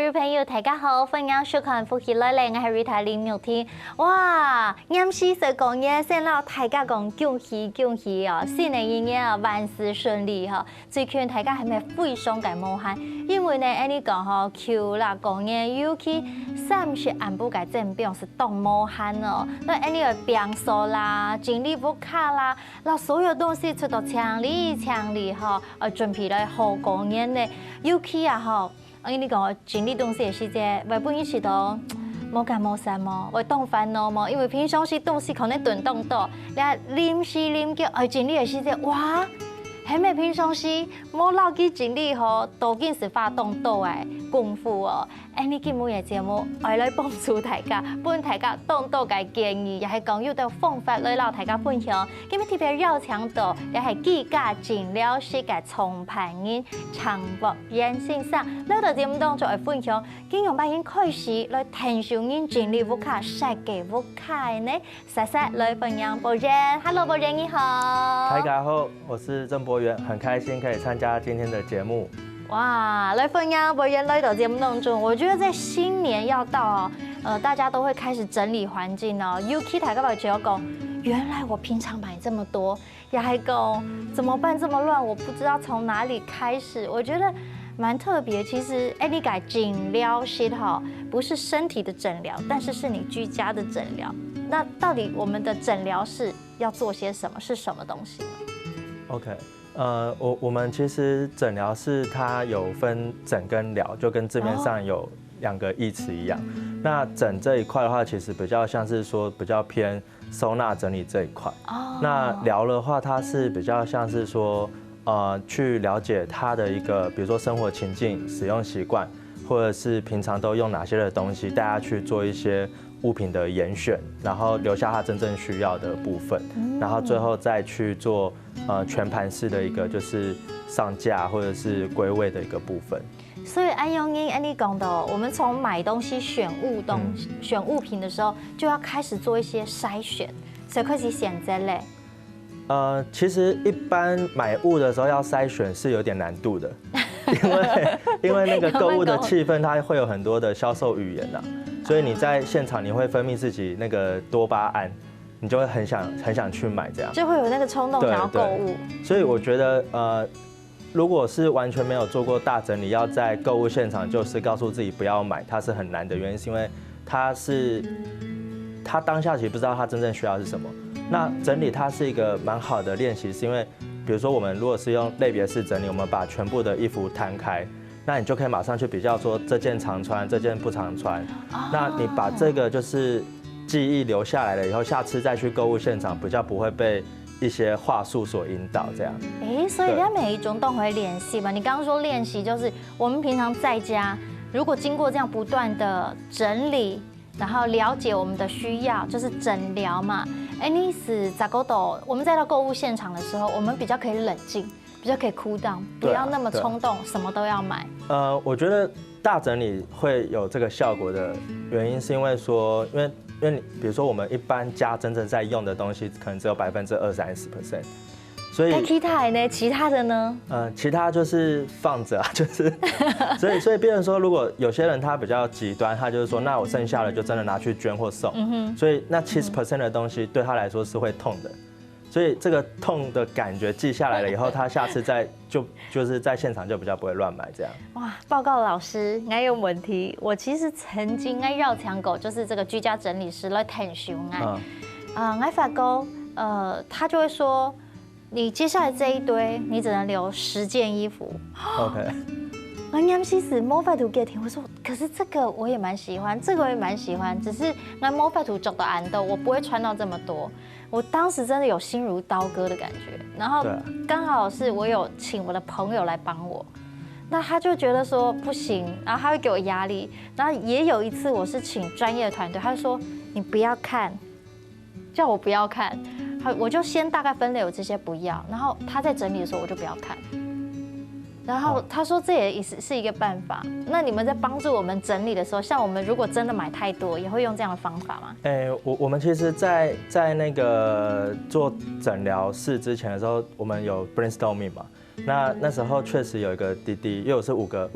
日朋友，大家好，歡迎收看《福氣來嚟》，我係 Rita 林妙婷。哇，啱先就講嘢，先啦，大家講恭喜恭喜哦，新的一年啊，萬事順利哈。最近大家係咪非常嘅無限？因為呢，按你講吼，求啦講嘢，尤其30安部嘅增長是當無限哦。那按你嘅變數啦、精力不卡啦，那所有東西出到強力哈，準備來好講嘢呢，尤其啊吼。因你講經歷東西嘅時節，為本意是都冇干冇啥麼，為當煩惱麼？因為平常時東西可能頓動到，你臨時臨叫經歷嘅時節，哇，係咪平常時冇留記經歷吼，都緊是發動到嘅功夫哦。你今日嘅節目，我來幫助大家，幫大家當到嘅建議，也係講有啲方法來讓大家分享。今日特別邀請到，也係居家診療室嘅創辦人陳博仁先生，來到節目當中嚟分享，經用把人開始來聽上人經歷無卡，設計無卡呢，實實來分享博仁。Hello， 博仁你好。大家好，我是鄭博仁，很開心可以參加今天的節目。哇，來分享博仁來到節目當中，我覺得在新年要到大家都會開始整理環境哦。尤其大家會覺得講，原來我平常買這麼多，也還講怎麼辦這麼亂，我不知道從哪裡開始。我覺得蠻特別。其實你講診療室哈，不是身體的診療，但是是你居家的診療。那到底我們的診療室要做些什麼？是什麼東西呢 ？OK。我們其實診療室它有分診跟療，就跟字面上有兩個義詞一樣。那診這一塊的話，其實比較像是說比較偏收納整理這一塊。那療的話，它是比較像是說去了解他的一個，比如說生活情境、使用習慣，或者是平常都用哪些的東西，帶他去做一些物品的嚴選，然後留下他真正需要的部分，然後最後再去做全盤式的一個就是上架或者是歸位的一個部分。所以按你講到，我們從買東西選物品的時候，就要開始做一些篩選，所以開始選擇嘞。其實一般買物的時候要篩選是有點難度的，因為那個購物的氣氛，它會有很多的銷售語言啊。所以你在現場，你會分泌自己那個多巴胺，你就會很想去買，這樣就會有那個衝動想要購物。所以我覺得如果是完全沒有做過大整理，要在購物現場就是告訴自己不要買，它是很難的原因，是因為他當下其實不知道他真正需要是什麼。那整理它是一個蠻好的練習，是因為比如說我們如果是用類別式整理，我們把全部的衣服攤開。那你就可以馬上去比較說這件常穿，這件不常穿。那你把這個就是記憶留下來了以後，下次再去購物現場，比較不會被一些話術所引導。這樣。所以它每一種都會練習嘛。你剛剛說練習就是我們平常在家，如果經過這樣不斷的整理，然後了解我們的需要，就是診療嘛。你是咋個到？我們再到購物現場的時候，我們比較可以冷靜。比較可以cool down，不要那麼衝動，什麼都要買。我覺得大整理會有這個效果的原因，是因為說，因為你，比如說我們一般家真正在用的東西，可能只有20-30%，所以其他呢？其他的呢？其他就是放着啊，就是所以變成說，如果有些人他比較極端，他就是說，那我剩下的就真的拿去捐或送，所以那70%的東西對他來說是會痛的。所以這個痛的感覺記下來了以後，他下次就是在現場就比較不會亂買這樣。哇，報告老師，我有問題。我其實曾經愛繞牆狗，就是這個居家整理師來談胸我發覺他就會說，你接下來這一堆，你只能留10件衣服。OK。我啱先是冇法度給聽，我說可是這個我也蠻喜歡，這個我也蠻喜歡，只是我冇法度做到安的，我不會穿到這麼多。我當時真的有心如刀割的感覺，然後剛好是我有請我的朋友來幫我，那他就覺得說不行，然後他會給我壓力，然後也有一次我是請專業的團隊，他就說你不要看，叫我不要看，我就先大概分類有這些不要，然後他在整理的時候我就不要看。然後他說這也是一個辦法。那你們在幫助我們整理的時候，像我們如果真的買太多，也會用這樣的方法嗎？我們其實在那個做診療室之前的時候，我們有 brainstorming 嘛。那时候确实有一个弟弟，因为我是五个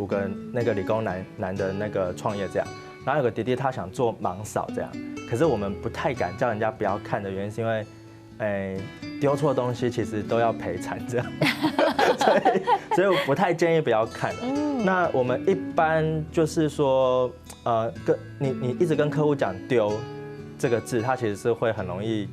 那个理工男的那个创业这样，然后有个弟弟他想做盲扫这样，可是我们不太敢叫人家不要看的原因是因为，丢错东西其实都要赔偿这样，所以我不太建议不要看。那我们一般就是说，你一直跟客户讲丢这个字，他其实是会很容易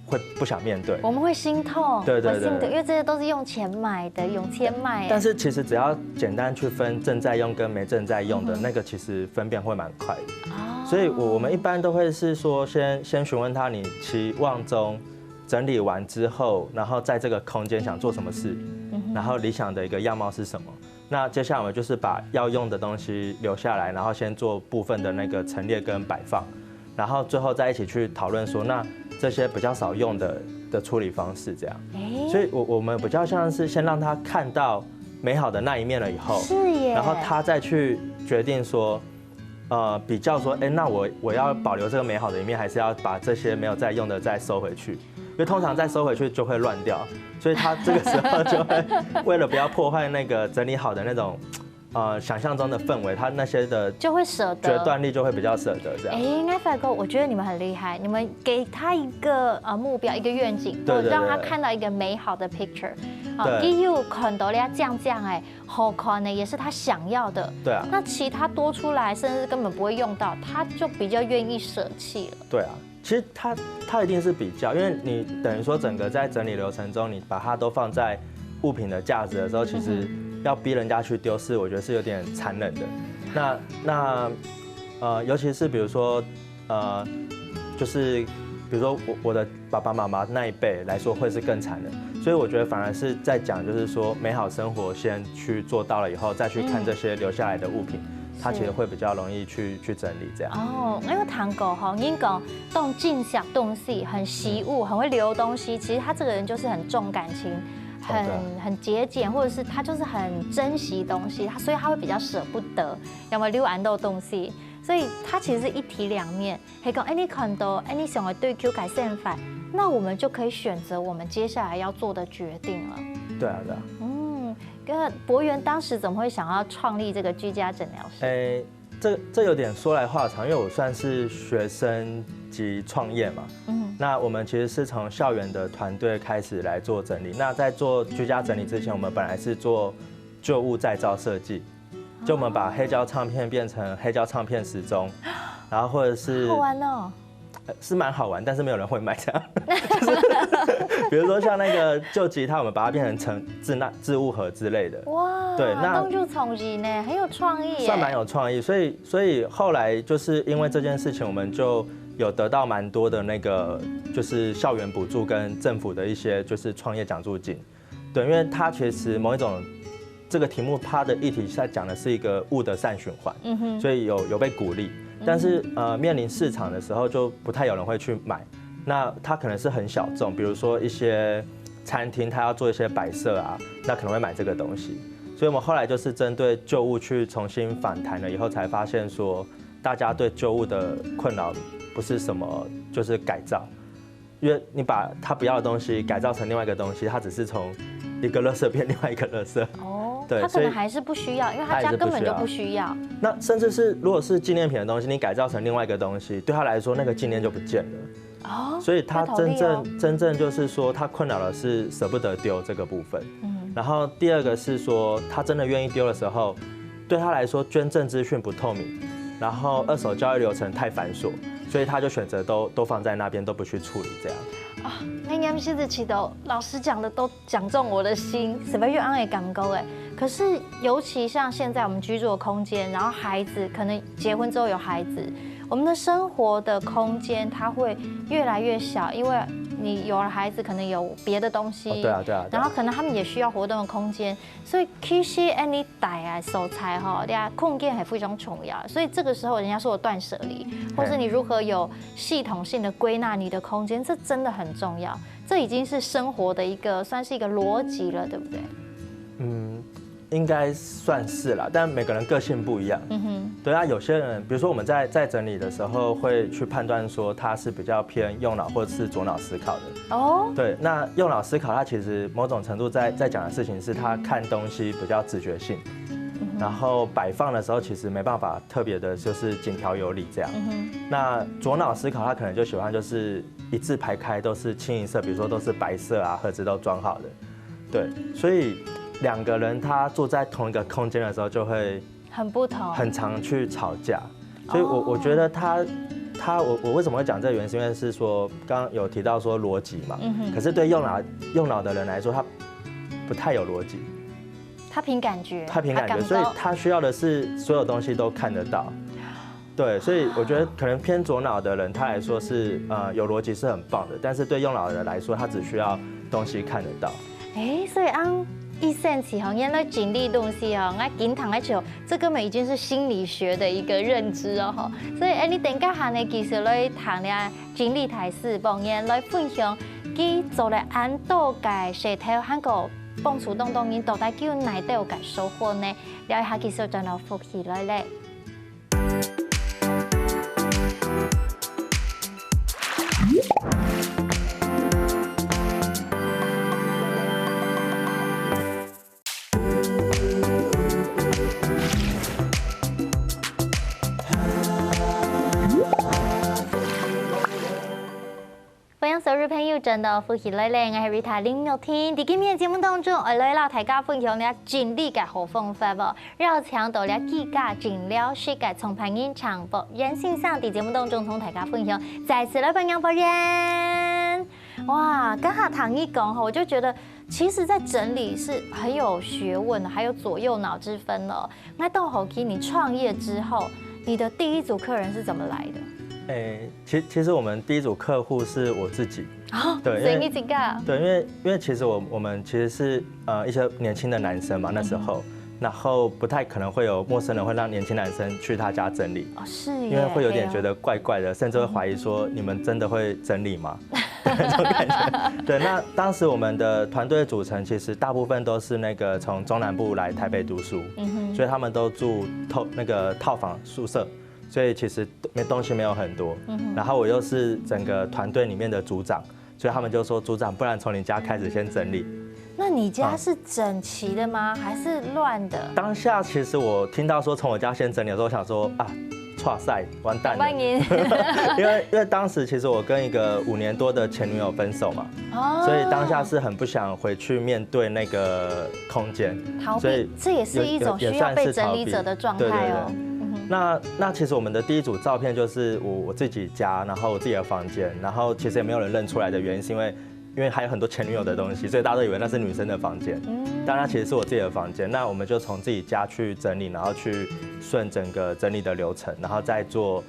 会不想面对，我们会心痛，对，因为这些都是用钱买的，用钱买。但是其实只要简单去分正在用跟没正在用的那个，其实分辨会蛮快的。所以我们一般都会是说，先询问他你期望中整理完之后，然后在这个空间想做什么事，然后理想的一个样貌是什么。那接下来我们就是把要用的东西留下来，然后先做部分的那个陈列跟摆放，然后最后再一起去讨论说，那这些比较少用的处理方式这样。所以我们比较像是先让他看到美好的那一面了以后，是耶，然后他再去决定说，比较说，那我要保留这个美好的一面，还是要把这些没有在用的再收回去？因为通常再收回去就会乱掉，所以他这个时候就会为了不要破坏那个整理好的那种想象中的氛围，他那些的就会舍得，决断力就会比较舍得这样。应该反过，我觉得你们很厉害，你们给他一个目标，一个愿景，让他看到一个美好的 picture。也有看到咧这样好看呢，也是他想要的。对啊。那其他多出来，甚至根本不会用到，他就比较愿意舍弃了。对啊。其实它一定是比较，因为你等于说整个在整理流程中，你把它都放在物品的价值的时候，其实要逼人家去丢失，我觉得是有点残忍的。尤其是比如说就是比如说我的爸爸妈妈那一辈来说，会是更残忍。所以我觉得反而是在讲，就是说美好生活先去做到了以后，再去看这些留下来的物品。它其实会比较容易去整理这样。因为糖狗哈，你讲动静小东西很习物，很会留东西，其实他这个人就是很重感情，很节俭，或者是他就是很珍惜东西，所以他会比较舍不得，要么留安豆东西，所以他其实是一体两面。还讲你看到你想要对 Q 改善法，那我们就可以选择我们接下来要做的决定了。对啊。博源当时怎么会想要创立这个居家诊疗室？这有点说来话长，因为我算是学生及创业嘛。那我们其实是从校园的团队开始来做整理。那在做居家整理之前，我们本来是做旧物再造设计，就我们把黑胶唱片变成黑胶唱片时钟，然后或者是好玩哦。是蛮好玩，但是没有人会买这样。就是比如说像那个旧吉他，我们把它变成置物盒之类的。哇，对，那动就重击呢，很有创意。算蛮有创意，所以后来就是因为这件事情，我们就有得到蛮多的那个就是校园补助跟政府的一些就是创业奖助金。对，因为它其实某一种这个题目，它的议题在讲的是一个物的善循环，所以有被鼓励。但是面临市场的时候，就不太有人会去买。那它可能是很小众，比如说一些餐厅，它要做一些摆设啊，那可能会买这个东西。所以我们后来就是针对旧物去重新反弹了以后，才发现说，大家对旧物的困扰不是什么就是改造，因为你把他不要的东西改造成另外一个东西，它只是从一个垃圾变另外一个垃圾。对，他可能还是不需要，因为他家根本就不需要。那甚至是如果是纪念品的东西，你改造成另外一个东西，对他来说那个纪念就不见了。所以他真正就是说，他困扰的是舍不得丢这个部分。然后第二个是说，他真的愿意丢的时候，对他来说捐赠资讯不透明，然后二手交易流程太繁琐，所以他就选择都放在那边，都不去处理这样。那你们现在祈祷老师讲的都讲中我的心，什么越安也感高哎。可是尤其像现在我们居住的空间，然后孩子可能结婚之后有孩子，我们的生活的空间它会越来越小，因为你有了孩子，可能有别的东西，对啊，然后可能他们也需要活动的空间，所以其实你带啊手材哈，大家空间还非常重要，所以这个时候人家说的断舍离，或是你如何有系统性的归纳你的空间，这真的很重要，这已经是生活的一个算是一个逻辑了，对不对？应该算是啦，但每个人个性不一样。对啊，有些人，比如说我们在整理的时候，会去判断说他是比较偏右脑或者是左脑思考的。哦。对，那右脑思考，他其实某种程度在讲的事情是他看东西比较直觉性，然后摆放的时候其实没办法特别的就是井条有理这样。那左脑思考，他可能就喜欢就是一字排开，都是清一色，比如说都是白色啊，盒子都装好的。对，所以两个人他坐在同一个空间的时候，就会很不同，很常去吵架。所以我觉得我为什么会讲这个原因，是因为是说刚刚有提到说逻辑嘛，可是对右脑的人来说，他不太有逻辑，他凭感觉，所以他需要的是所有东西都看得到。对，所以我觉得可能偏左脑的人，他来说是有逻辑是很棒的，但是对右脑的人来说，他只需要东西看得到。所以一生起吼，原来经历东西哦，我经常在讲，这根本已经是心理学的一个认知哦吼。所以你等下下呢，其实来谈咧经历台式帮人来分享，佢做了安多嘅石头韩国帮助当中，你到底叫哪都有嘅收获呢？聊一下其實就有福氣來咧。所有朋友真的歡喜來咧，我係 Rita 林妙婷。喺今日節目當中，我來到大家分享咧經歷嘅好豐富喎，繞牆到咧幾家盡了解嘅從朋友長博人性上，喺節目當中同大家分享。再次來分享博人，哇！剛才唐一講，我就覺得其實在整理是很有學問的，還有左右腦之分的。那到後期你創業之後，你的第一組客人是怎麼來的？其實我們第一組客戶是我自己，對，所以你自己對，因為其實我們其實是一些年輕的男生嘛，那時候，然後不太可能會有陌生人會讓年輕男生去他家整理，是，因為會有點覺得怪怪的，甚至會懷疑說你們真的會整理嗎？這種感覺。對，那當時我們的團隊組成其實大部分都是那個從中南部來台北讀書，所以他們都住那個套房宿舍。所以其實東西沒有很多，然後我又是整個團隊裡面的組長，所以他們就說組長，不然從你家開始先整理。那你家是整齊的嗎？還是亂的？當下其實我聽到說從我家先整理的時候，我想說啊，剉賽完蛋了。因為當時其實我跟一個5年多的前女友分手嘛，所以當下是很不想回去面對那個空間，逃避，這也是一種需要被整理者的狀態哦。那其實我們的第一組照片就是我自己家，然後我自己的房間，然後其實也沒有人認出來的原因是因為還有很多前女友的東西，所以大家都以為那是女生的房間，但那其實是我自己的房間。那我們就從自己家去整理，然後去順整個整理的流程，然後再做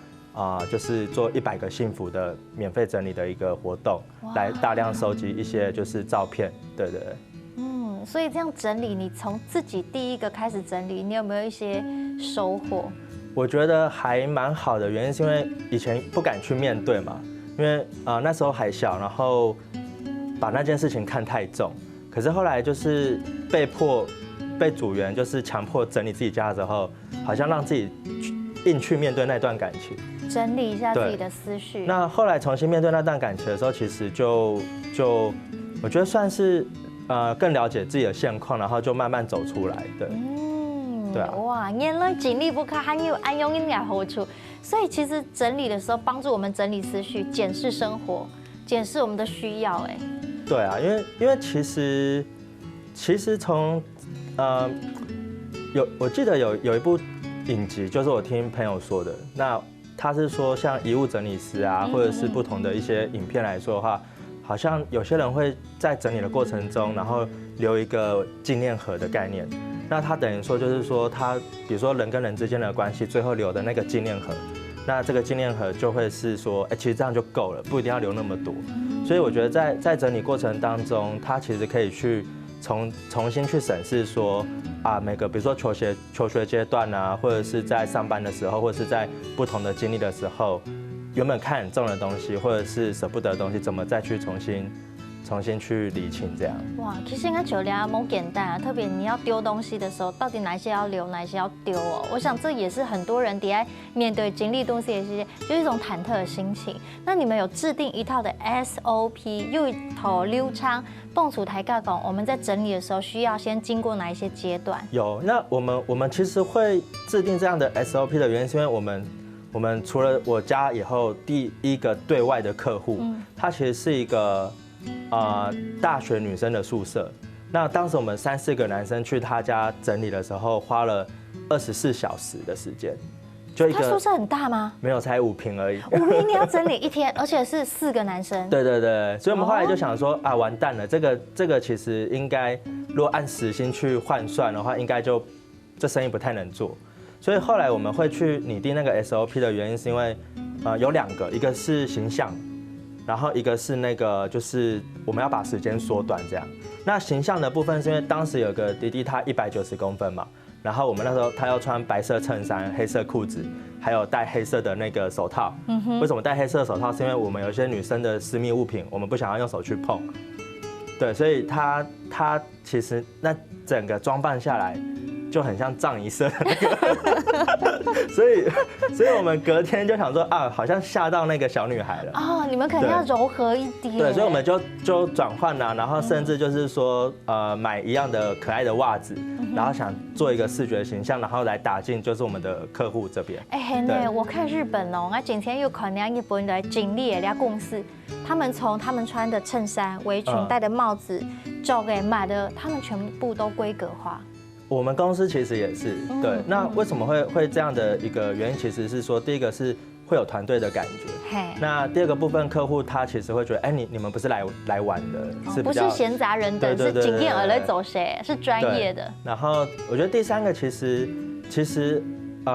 就是做100個幸福的免費整理的一個活動，來大量收集一些就是照片，對。所以這樣整理，你從自己第一個開始整理，你有沒有一些收穫？我覺得還蠻好的，原因是因為以前不敢去面對嘛，因為那時候還小，然後把那件事情看太重。可是後來就是被迫被組員就是強迫整理自己家的時候，好像讓自己硬去面對那段感情，整理一下自己的思緒。那後來重新面對那段感情的時候，其實就我覺得算是更了解自己的現況，然後就慢慢走出來，對。對啊，哇，原來整理不卡還有安用應該好處，所以其實整理的時候幫助我們整理思緒，檢視生活，檢視我們的需要。對啊，因為其實從我記得有一部影集，就是我聽朋友說的，那他是說像遺物整理師啊，或者是不同的一些影片來說的話，好像有些人會在整理的過程中，然後留一個紀念盒的概念。那他等於說就是說他，比如說人跟人之間的關係，最後留的那個紀念盒，那這個紀念盒就會是說，其實這樣就夠了，不一定要留那麼多。所以我覺得在整理過程當中，他其實可以去重新去審視說，每個比如說求學階段啊，或者是在上班的時候，或者是在不同的經歷的時候，原本看很重的東西，或者是捨不得的東西，怎麼再去重新重新去理清这样。哇，其实应该酒量蛮简单啊，特别你要丢东西的时候，到底哪些要留，哪些要丢哦？我想这也是很多人在面对经历东西的时候，就是一种忐忑的心情。那你们有制定一套的 SOP， 又一套流畅蹦出台尬讲，我们在整理的时候需要先经过哪一些阶段？有，那我们其实会制定这样的 SOP 的原因，是因为我们除了我家以后第一个对外的客户，他其实是一个大学女生的宿舍。那当时我们3、4个男生去他家整理的时候，花了24小时的时间。就一个，他宿舍很大吗？没有，才5坪而已。5坪你要整理1天，而且是4个男生。对对对，所以我们后来就想说啊，完蛋了，这个其实应该如果按时薪去换算的话，应该就这生意不太能做。所以后来我们会去拟定那个 SOP 的原因，是因为有2个，一个是形象，然后一个是那个就是我们要把时间缩短这样。那形象的部分是因为当时有个弟弟他190公分嘛，然后我们那时候他要穿白色衬衫、黑色裤子，还有戴黑色的那个手套。为什么戴黑色手套？是因为我们有一些女生的私密物品，我们不想要用手去碰。对，所以他其实那整个装扮下来就很像葬仪社的那个，所以我们隔天就想说啊，好像吓到那个小女孩了。哦，你们可能要柔和一点。对，所以我们就转换啦，然后甚至就是说买一样的可爱的袜子，然后想做一个视觉形象，然后来打进就是我们的客户这边。哎，呢，我看日本哦，我今天又看到日本的经理人家公司，他们从他们穿的衬衫、围裙、戴的帽子、照给买的，他们全部都规格化。我们公司其实也是对，那为什么会这样的一个原因，其实是说第一个是会有团队的感觉，那第二个部分客户他其实会觉得，哎，你们不是来玩的，是不是闲杂人等，是经验而来走谁，是专业的。然后我觉得第三个其实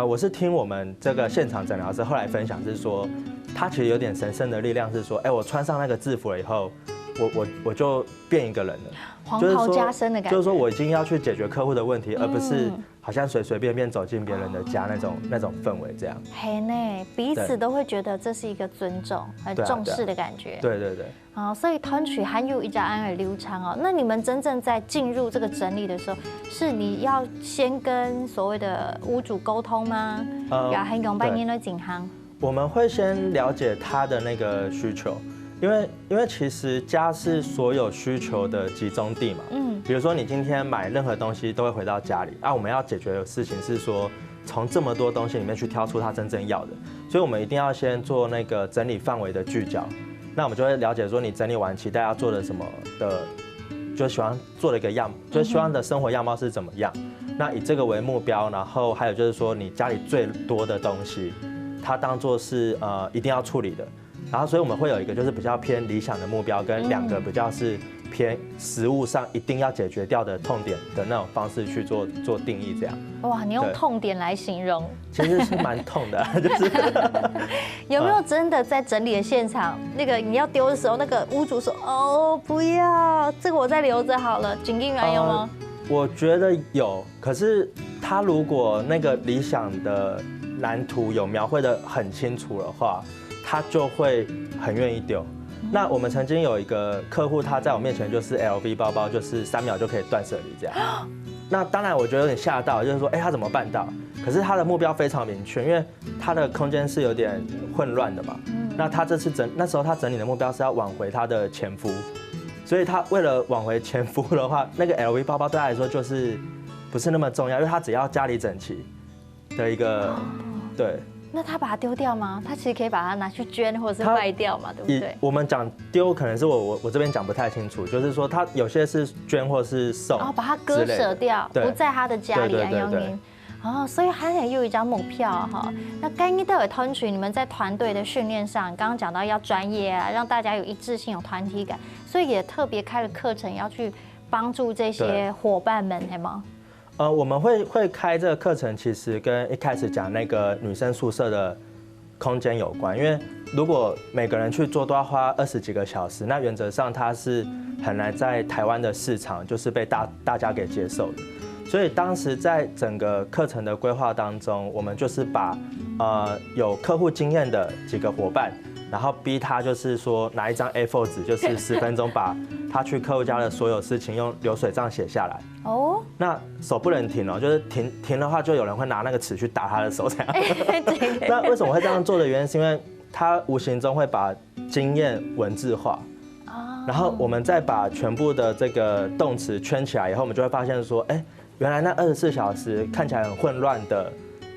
我是听我们这个现场诊疗师后来分享，是说他其实有点神圣的力量，是说，哎，我穿上那个制服了以后，我就变一个人了。黄袍加身的感觉，就是说我已经要去解决客户的问题，而不是好像随随便便走进别人的家那种氛围这样。嘿呢，彼此都会觉得这是一个尊重、很重视的感觉。对对对。所以团曲还有一家安尔流畅哦。那你们真正在进入这个整理的时候，是你要先跟所谓的屋主沟通吗？然后用半年的景行。我们会先了解他的那个需求。因为其实家是所有需求的集中地嘛，比如说你今天买任何东西都会回到家里啊，我们要解决的事情是说从这么多东西里面去挑出他真正要的，所以我们一定要先做那个整理范围的聚焦，那我们就会了解说你整理完期待要做的什么的，就喜欢做的一个就是希望的生活样貌是怎么样，那以这个为目标，然后还有就是说你家里最多的东西，它当做是一定要处理的。然后，所以我们会有一个就是比较偏理想的目标，跟2个比较是偏实务上一定要解决掉的痛点的那种方式去做定义，这样。哇，你用痛点来形容，其实是蛮痛的，就是。有没有真的在整理的现场，那个你要丢的时候，那个屋主说哦不要，这个我再留着好了，警定员有吗？我觉得有，可是他如果那个理想的蓝图有描绘的很清楚的话。他就会很愿意丢。那我们曾经有一个客户，他在我面前就是 LV 包包，就是3秒就可以断舍离这样。那当然我觉得有点吓到，就是说，哎，他怎么办到？可是他的目标非常明确，因为他的空间是有点混乱的嘛。那他这次那时候他整理的目标是要挽回他的前夫，所以他为了挽回前夫的话，那个 LV 包包对他来说就是不是那么重要，因为他只要家里整齐的一个对。那他把它丢掉吗？他其实可以把它拿去捐或者是卖掉嘛，对不对？我们讲丢，可能是我这边讲不太清楚，就是说他有些是捐或是送，把它割舍掉，不在他的家里啊，用您。所以还有一张门票哈。那该你都有团曲，你们在团队的训练上，刚刚讲到要专业啊，让大家有一致性、有团体感，所以也特别开了课程，要去帮助这些伙伴们，对吗？我们会开这个课程，其实跟一开始讲那个女生宿舍的空间有关。因为如果每个人去做都要花20几个小时，那原则上它是很难在台湾的市场就是被大家给接受的。所以当时在整个课程的规划当中，我们就是把有客户经验的几个伙伴，然后逼他就是说拿一张 A4 纸，就是10分钟把他去客户家的所有事情用流水账写下来。哦，那手不能停哦，就是停的话，就有人会拿那个尺去打他的手这样。那为什么会这样做的原因，是因为他无形中会把经验文字化。然后我们再把全部的这个动词圈起来以后，我们就会发现说，原来那24小时看起来很混乱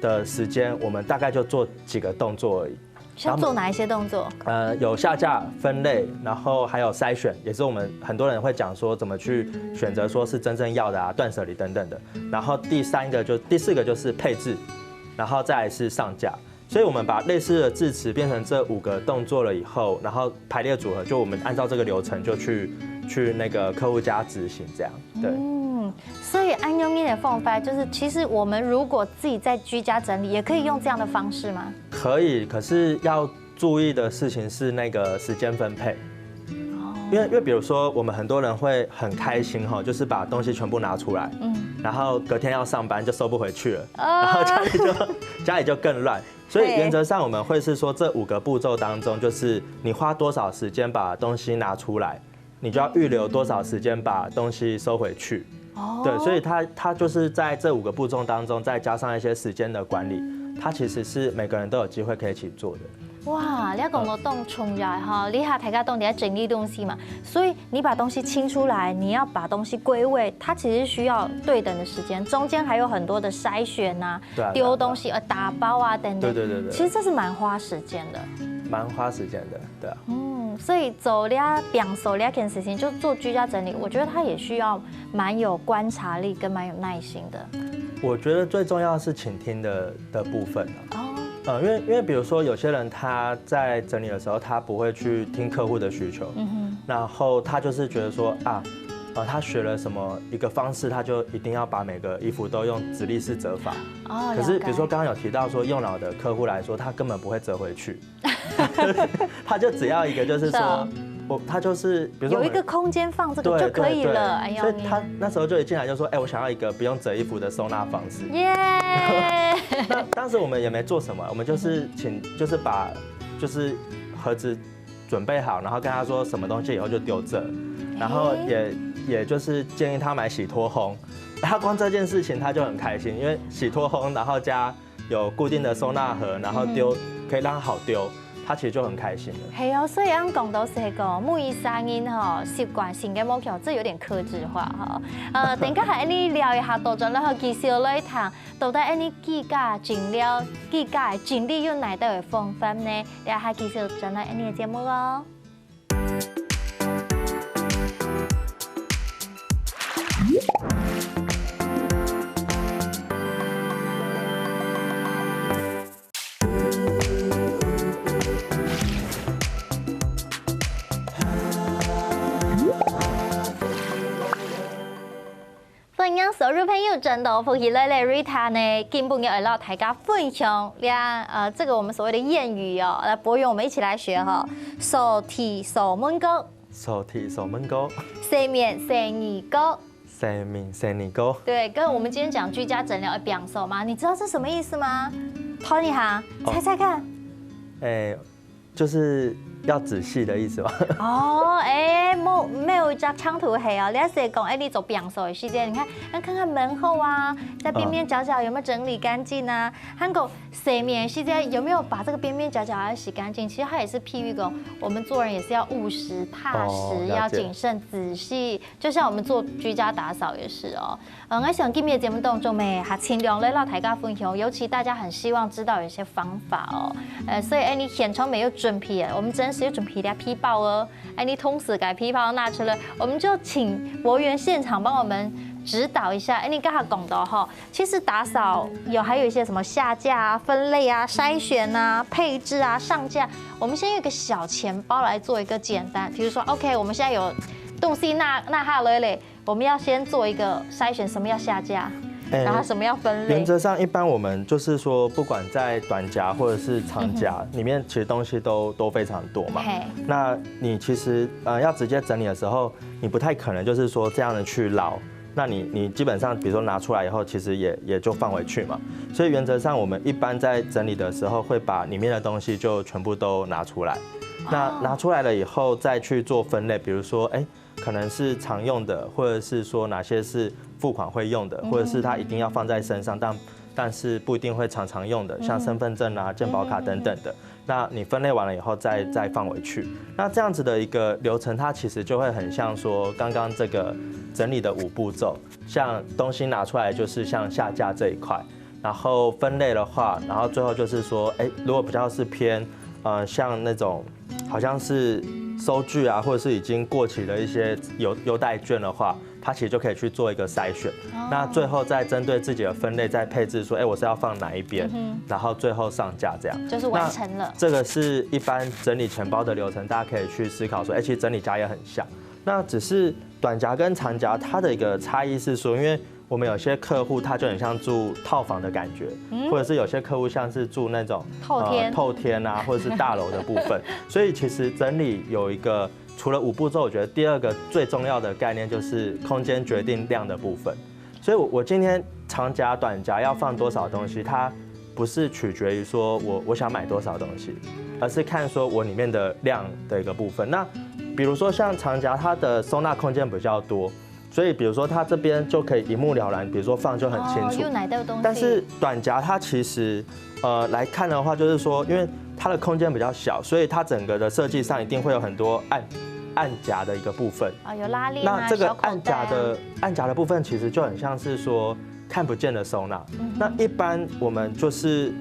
的时间，我们大概就做几个动作而已。要做哪一些动作？有下架、分类，然后还有筛选，也是我们很多人会讲说怎么去选择说是真正要的啊、断舍离等等的。然后第4个就是配置，然后再来是上架。所以我们把类似的字词变成这5个动作了以后，然后排列组合，就我们按照这个流程就去那个客户家执行这样。对。所以按用的方法就是，其实我们如果自己在居家整理，也可以用这样的方式吗？可以，可是要注意的事情是那个时间分配。因为比如说我们很多人会很开心哈，就是把东西全部拿出来，然后隔天要上班就收不回去了，然后家里就更乱。所以原则上我们会是说这5个步骤当中，就是你花多少时间把东西拿出来，你就要预留多少时间把东西收回去。对，所以它就是在这5个步骤当中，再加上一些时间的管理，它其实是每个人都有机会可以一起做的。哇，你讲到动重来哈，你大家动在整理东西嘛，所以你把东西清出来，你要把东西归位，它其实需要对等的时间，中间还有很多的筛选啊，丢东西打包啊等等。对，其实这是蛮花时间的。蛮花时间的，对啊。所以走俩两手俩件事情，就做居家整理，我觉得它也需要蛮有观察力跟蛮有耐心的。我觉得最重要的是倾听的部分因为比如说有些人他在整理的时候，他不会去听客户的需求，然后他就是觉得说他学了什么一个方式，他就一定要把每个衣服都用直立式折法。可是比如说刚刚有提到说用脑的客户来说，他根本不会折回去，他就只要一个就是说。他就是比如说有一个空间放这个就可以了，哎呀，所以他那时候就一进来就说，我想要一个不用折衣服的收纳方式。耶！那当时我们也没做什么，我们就是把盒子准备好，然后跟他说什么东西以后就丢这，然后也就是建议他买洗脱烘，他光这件事情他就很开心，因为洗脱烘，然后加有固定的收纳盒，然后丢可以让他好丢。他其实就很开心了。系哦，所以按讲到这个每声音习惯性嘅目标，这有点客制化等下还你聊一下，到咗然后介绍了一趟，到底你记家整理有哪道嘅方法呢？你还介绍咗呢你嘅节目咯。所有朋友真的福氣來 Rita 呢，今本要來大家分享這個我們所謂的諺語哦，來博遠我們一起來學哈。掃地掃門高，掃地掃門高，洗面洗耳高，洗面洗耳高。對，跟我們今天講居家整理要表手嗎？你知道這什麼意思嗎？Tony 哈，猜猜看。就是要仔細的意思吧？沒有隻長途係啊！你一時講，你做表手的時間，你看看門後啊，在邊邊角角有沒有整理乾淨啊？還有洗面時間有沒有把這個邊邊角角要洗乾淨？其實它也是譬喻講，我們做人也是要務實、踏實，要謹慎、仔細。就像我們做居家打掃也是哦。我想今日節目當中呢，還盡量來讓大家分享，尤其大家很希望知道有一些方法哦。所以你現場沒有準備，我們真是有準備啲批包哦。你同時給批包拿出來，我們就請博源現場幫我們指導一下。你剛才講到哈，其實打掃還有一些什麼下架啊、分類啊、篩選啊、配置啊、上架。我們先用一個小錢包來做一個簡單，比如說 OK， 我們現在有東西拿下來了，我們要先做一個篩選，什麼要下架。然後什麼要分類？原則上，一般我們就是說，不管在短夾或者是長夾裡面，其實東西都非常多嘛。那你其實要直接整理的時候，你不太可能就是說這樣的去撈，那你基本上比如说拿出来以后，其实也就放回去嘛。所以原则上我们一般在整理的时候，会把里面的东西就全部都拿出来。那拿出来了以后，再去做分类，比如说可能是常用的，或者是说哪些是付款会用的，或者是它一定要放在身上，但是不一定会常用的，像身份证啊、健保卡等等的。那你分类完了以后再放回去，那这样子的一个流程，它其实就会很像说刚刚这个整理的5步骤，像东西拿出来就是像下架这一块，然后分类的话，然后最后就是说，如果比较是偏像那种好像是收据啊，或者是已经过期的一些优待券的话，它其实就可以去做一个筛选。那最后再针对自己的分类再配置说，我是要放哪一边，然后最后上架这样，就是完成了。这个是一般整理钱包的流程，大家可以去思考说，其实整理夹也很像。那只是短夹跟长夹它的一个差异是说，因为我们有些客户他就很像住套房的感觉，或者是有些客户像是住那种透天啊，或者是大楼的部分。所以其实整理有一个除了5步骤，我觉得第2个最重要的概念就是空间决定量的部分。所以我今天长夹、短夹要放多少东西，它不是取决于说我想买多少东西，而是看说我里面的量的一个部分。那比如说像长夹，它的收纳空间比较多，所以比如说它这边就可以一目了然，比如说放就很清楚。有哪的东西？但是短夹它其实来看的话，就是说因为它的空间比较小，所以它整个的设计上一定会有很多暗夹的一个部分有拉链那这个暗夹的部分其实就很像是说看不见的收纳。那一般我们就是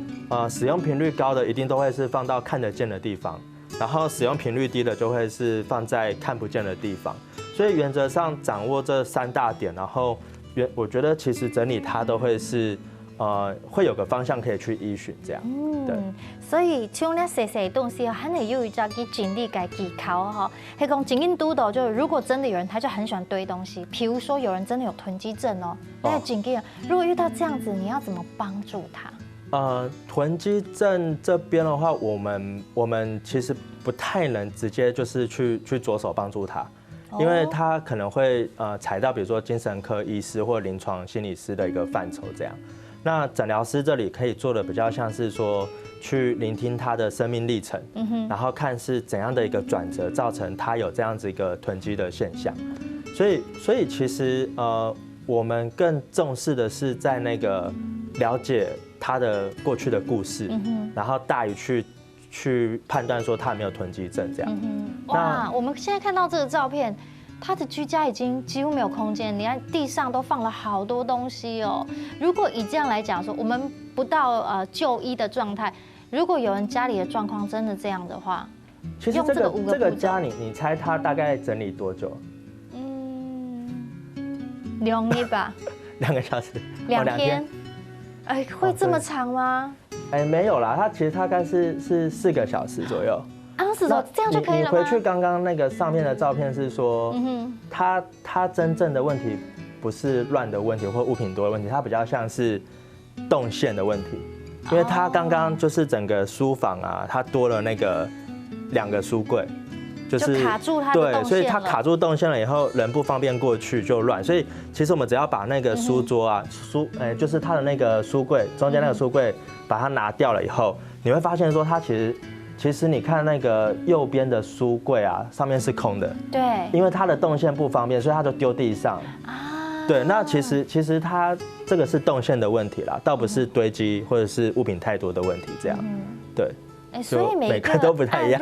使用频率高的一定都会是放到看得见的地方，然后使用频率低的就会是放在看不见的地方。所以原则上掌握这3大点，然后我觉得其实整理它都会是会有个方向可以去依循这样。对。所以像那细细东西，还得有一家去整理该技巧哈。还讲经验督导，就是如果真的有人他就很喜欢堆东西，比如说有人真的有囤积症哦，那经验，如果遇到这样子，你要怎么帮助他？囤积症这边的话，我们其实不太能直接就是去着手帮助他。因为他可能会踩到比如说精神科医师或临床心理师的一个范畴这样。那诊疗师这里可以做的比较像是说去聆听他的生命历程，然后看是怎样的一个转折造成他有这样子一个囤积的现象。所以其实我们更重视的是在那个了解他的过去的故事，然后大于去判断说他有没有囤积症这样。哇，我们现在看到这个照片，他的居家已经几乎没有空间，你看地上都放了好多东西哦。如果以这样来讲说，我们不到就医的状态，如果有人家里的状况真的这样的话，其实这个家你猜他大概整理多久？2日吧。2个小时。2天。会这么长吗？没有啦，它其实大概是4个小时左右。这样就可以了吗？你回去刚刚那个上面的照片是说，它真正的问题不是乱的问题或物品多的问题，它比较像是动线的问题，因为它刚刚就是整个书房啊，它多了那个2个书柜。就是卡住它的动线了，对，所以它卡住动线了以后，人不方便过去就乱。所以其实我们只要把那个书桌啊，就是它的那个书柜中间那个书柜，把它拿掉了以后，你会发现说它其实你看那个右边的书柜啊，上面是空的。对。因为它的动线不方便，所以它就丢地上。对，那其实它这个是动线的问题啦，倒不是堆积或者是物品太多的问题这样。对。所以每个都不太一样，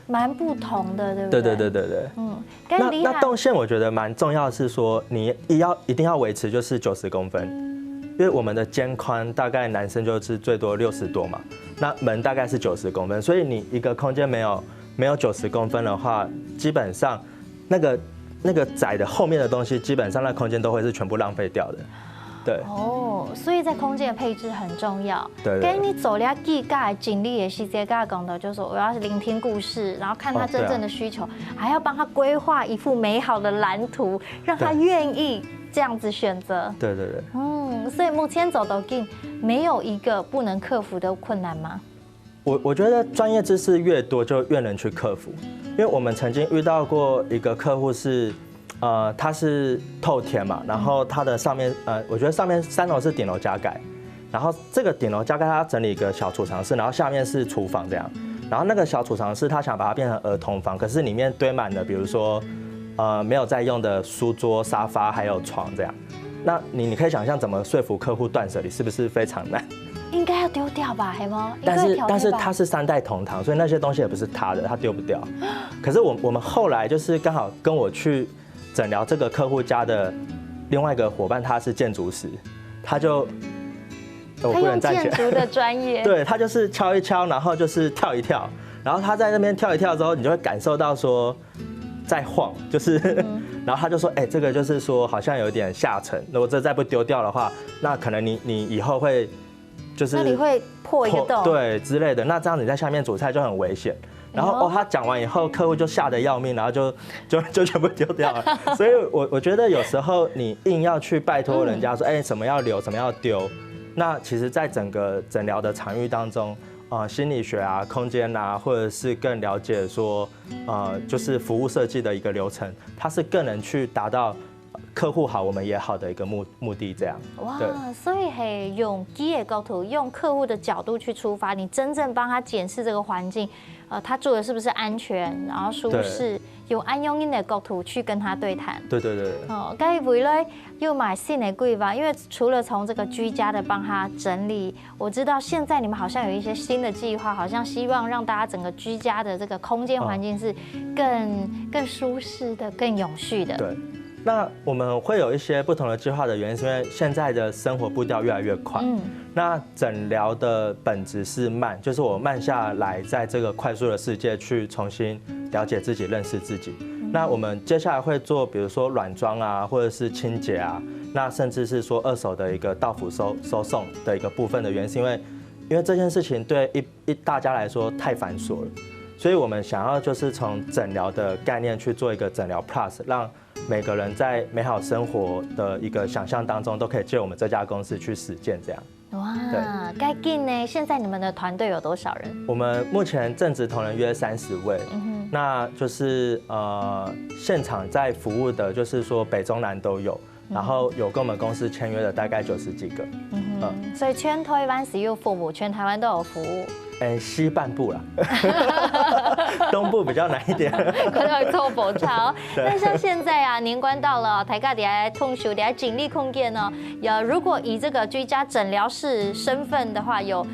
蛮不同的，对不对？对。那动线我觉得蛮重要的是说，你一定要维持就是90公分，因为我们的肩宽大概男生就是最多60多嘛，那门大概是90公分，所以你一个空间没有90公分的话，基本上那个窄的后面的东西，基本上那空间都会是全部浪费掉的。对所以在空间的配置很重要。对，跟你走了几盖经历也是这个讲的，就是说我要聆听故事，然后看他真正的需求，还要帮他规划一幅美好的蓝图，让他愿意这样子选择。对。所以目前走到近，没有一个不能克服的困难吗？我觉得专业知识越多，就越能去克服。因为我们曾经遇到过一个客户是，它是透天嘛，然后它的上面我觉得上面3楼是顶楼加盖，然后这个顶楼加盖它整理一个小储藏室，然后下面是厨房这样，然后那个小储藏室他想把它变成儿童房，可是里面堆满了比如说没有在用的书桌、沙发还有床这样，那你可以想象怎么说服客户断舍离是不是非常难？应该要丢掉吧，黑吗？但是它是3代同堂，所以那些东西也不是他的，他丢不掉。可是我们后来就是刚好跟我去诊疗这个客户家的另外一个伙伴，他是建筑师，他就他用建筑的专业，对，他就是敲一敲，然后就是跳一跳，然后他在那边跳一跳之后，你就会感受到说在晃，就是，然后他就说，这个就是说好像有点下沉，如果这再不丢掉的话，那可能你以后会。就是那里会破一个洞，对之类的，那这样你在下面煮菜就很危险。然后他讲完以后，客户就吓得要命，然后就全部丢掉了。所以我觉得有时候你硬要去拜托人家说，什么要留，什么要丢，那其实在整个诊疗的场域当中，心理学啊、空间啊，或者是更了解说，就是服务设计的一个流程，它是更能去达到。客户好，我们也好的一个目的，这样。哇，所以嘿，用基业构图，用客户的角度去出发，你真正帮他检视这个环境，他住的是不是安全，然后舒适，用安用音的构图去跟他对谈。对。哦，该未来又买新的规划，因为除了从这个居家的帮他整理，我知道现在你们好像有一些新的计划，好像希望让大家整个居家的这个空间环境是更舒适的、更永续的。对。那我们会有一些不同的计划的原因，是因为现在的生活步调越来越快。那诊疗的本质是慢，就是我慢下来，在这个快速的世界去重新了解自己、认识自己。那我们接下来会做，比如说软装啊，或者是清洁啊，那甚至是说2手的一个到府收送的一个部分的原因，是因为这件事情对大家来说太繁琐了，所以我们想要就是从诊疗的概念去做一个诊疗 Plus， 让每个人在美好生活的一个想象当中，都可以借我们这家公司去实践这样。哇，该进呢？现在你们的团队有多少人？我们目前正职同仁约30位，那就是现场在服务的，就是说北中南都有，然后有跟我们公司签约的大概90几个。所以全台湾是有服务，全台湾都有服务。西半部啦，东部比较难一点，可能做补偿。但像现在啊，年关到了，大家在通休，在精力空间呢，如果以这个居家诊疗室身份的话，有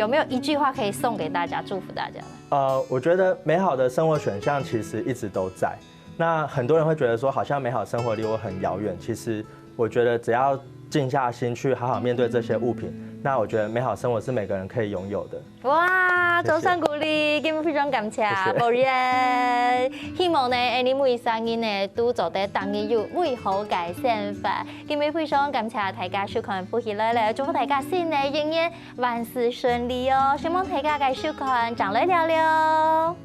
没有一句话可以送给大家，祝福大家呢？我觉得美好的生活选项其实一直都在。那很多人会觉得说，好像美好生活离我很遥远。其实我觉得只要静下心去好好面对这些物品，那我觉得美好生活是每个人可以拥有的。哇，掌声鼓励，今日非常感谢某人，希望呢，你每3日呢都做得當日有美好改善法。今日非常感謝大家收看富喜來了，祝福大家新的一年萬事順利哦！希望大家繼續看長來聊聊。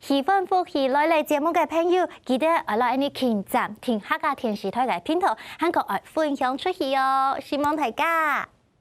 喜歡富喜來嚟節目嘅朋友，記得來你點讚、聽下個電視台嘅片頭，韓國愛分享出去哦，希望大家。